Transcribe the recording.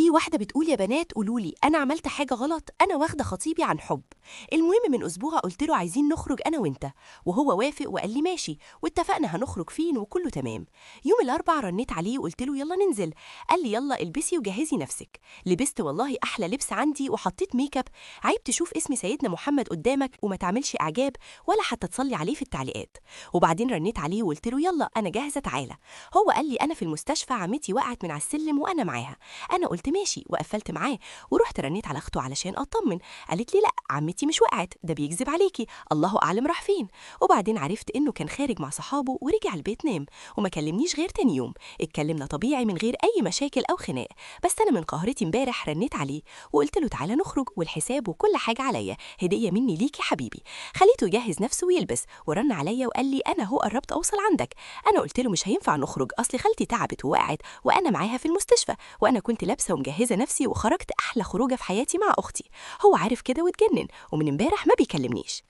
في واحدة بتقول: يا بنات قولولي أنا عملت حاجة غلط، أنا واخدة خطيبي عن حب. المهم من أسبوع قلت له عايزين نخرج أنا وأنت، وهو وافق وقال لي ماشي، واتفقنا هنخرج فين وكله تمام. يوم الأربع رنيت عليه وقلت له يلا ننزل. قال لي يلا البسي وجهزي نفسك. لبست والله أحلى لبس عندي وحطيت ميك اب. عيب تشوف اسم سيدنا محمد قدامك وما تعملش إعجاب ولا حتى تصلي عليه في التعليقات. وبعدين رنيت عليه وقلت له يلا أنا جاهزة تعالى. هو قال لي أنا في المستشفى، عمتي وقعت من على السلم وأنا معاها. أنا قلت ماشي وقفلت معاه ورحت رنيت على أخته علشان أطمن. قالت لي لا عمتي مش وقعت، ده بيكذب عليكي، الله أعلم راح فين. وبعدين عرفت إنه كان خارج مع صحابه ورجع البيت نام وما كلمنيش غير تاني يوم. اتكلمنا طبيعي من غير أي مشاكل أو خناق. بس أنا من قهرتي امبارح رنيت عليه وقلت له تعالى نخرج والحساب وكل حاجة عليا، هدية مني ليك يا حبيبي. خليته يجهز نفسه ويلبس ورن عليا وقال لي أنا هو قربت أوصل عندك. أنا قلت له مش هينفع نخرج، أصل خالتي تعبت ووقعت وأنا معاها في المستشفى، وأنا كنت لابسة ومجهزة نفسي وخرجت أحلى خروجة في حياتي مع أختي. هو عارف كده واتجنن ومن امبارح ما بيكلمنيش.